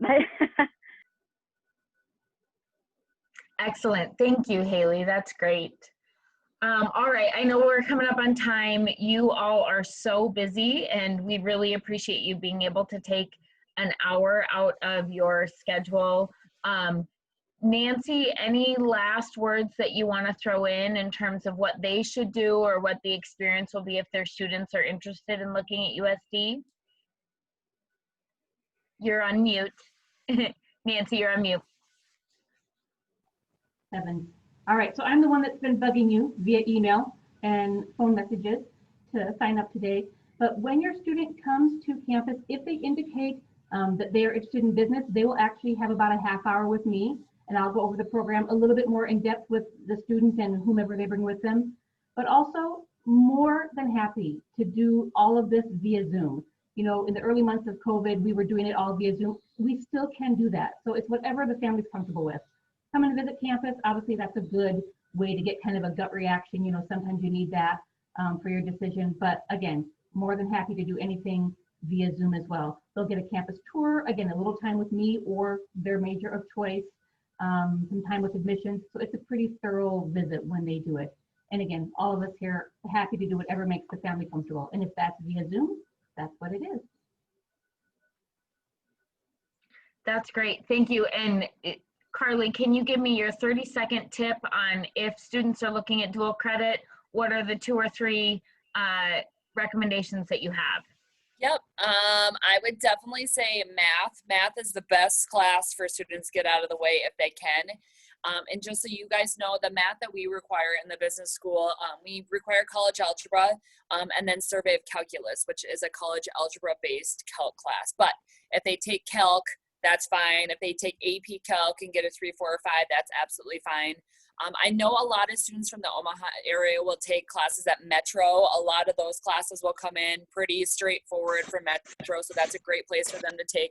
Excellent. Thank you, Haley. That's great. All right. I know we're coming up on time. You all are so busy, and we really appreciate you being able to take an hour out of your schedule. Nancy, any last words that you want to throw in terms of what they should do or what the experience will be if their students are interested in looking at USD? You're on mute. Nancy, you're on mute. Heavens. All right, so I'm the one that's been bugging you via email and phone messages to sign up today. But when your student comes to campus, if they indicate that they are interested in business, they will actually have about a half hour with me, and I'll go over the program a little bit more in depth with the student and whomever they bring with them. But also more than happy to do all of this via Zoom. You know, in the early months of COVID, we were doing it all via Zoom. We still can do that. So it's whatever the family's comfortable with. Come and visit campus. Obviously, that's a good way to get kind of a gut reaction. You know, sometimes you need that for your decision. But again, more than happy to do anything via Zoom as well. They'll get a campus tour, again, a little time with me or their major of choice, some time with admissions. So it's a pretty thorough visit when they do it. And again, all of us here are happy to do whatever makes the family comfortable. And if that's via Zoom, that's what it is. That's great. Thank you. And Carly, can you give me your 30-second tip on if students are looking at dual credit, what are the 2 or 3 recommendations that you have? Yep. I would definitely say math. Math is the best class for students to get out of the way if they can. And just so you guys know, the math that we require in the business school, we require college algebra and then survey of calculus, which is a college algebra based calc class. But if they take calc, that's fine. If they take AP calc and get a 3, 4, or 5, that's absolutely fine. I know a lot of students from the Omaha area will take classes at Metro. A lot of those classes will come in pretty straightforward for Metro, so that's a great place for them to take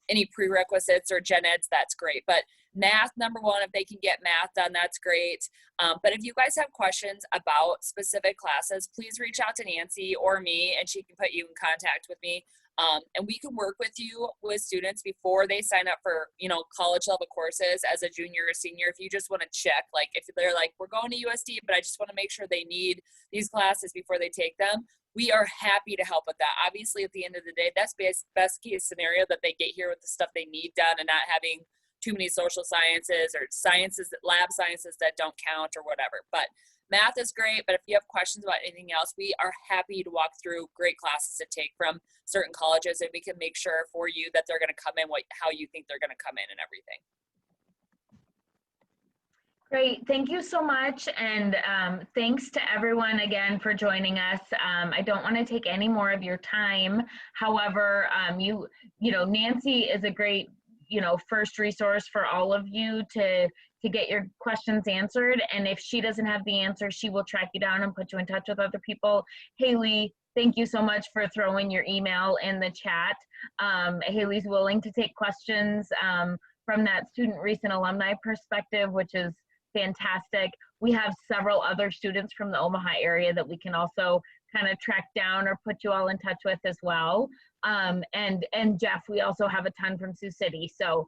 any prerequisites or gen eds. That's great. But math, number one, if they can get math done, that's great. But if you guys have questions about specific classes, please reach out to Nancy or me, and she can put you in contact with me. And we can work with you with students before they sign up for, college level courses as a junior or senior. If you just want to check, like if they're like, we're going to USD, but I just want to make sure they need these classes before they take them, we are happy to help with that. Obviously, at the end of the day, that's best case scenario, that they get here with the stuff they need done and not having too many social sciences or lab sciences that don't count or whatever. But math is great, but if you have questions about anything else, we are happy to walk through great classes to take from certain colleges, and we can make sure for you that they're going to come in how you think they're going to come in and everything. Great, thank you so much, and thanks to everyone again for joining us. I don't want to take any more of your time. However, Nancy is a great, first resource for all of you to get your questions answered. And if she doesn't have the answer, she will track you down and put you in touch with other people. Haley, thank you so much for throwing your email in the chat. Haley's willing to take questions from that student recent alumni perspective, which is fantastic. We have several other students from the Omaha area that we can also kind of track down or put you all in touch with as well. And Jeff, we also have a ton from Sioux City, so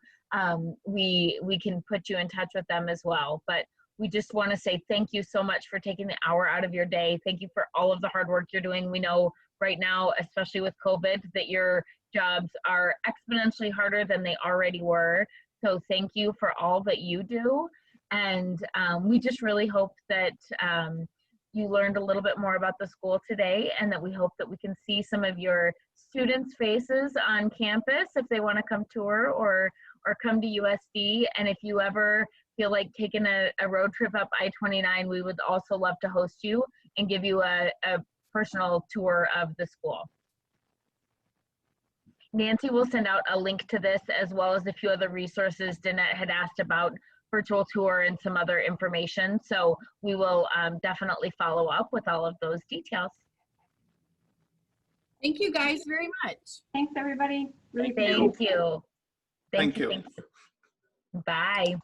we can put you in touch with them as well. But we just want to say thank you so much for taking the hour out of your day. Thank you for all of the hard work you're doing. We know right now, especially with COVID, that your jobs are exponentially harder than they already were. So thank you for all that you do. And we just really hope that you learned a little bit more about the school today, and that we hope that we can see some of your students' faces on campus if they want to come tour or come to USD. And if you ever feel like taking a road trip up I-29, we would also love to host you and give you a personal tour of the school. Nancy will send out a link to this, as well as a few other resources Danette had asked about, virtual tour and some other information. So we will definitely follow up with all of those details. Thank you guys very much. Thanks, everybody. Thank you. Thank you. Bye.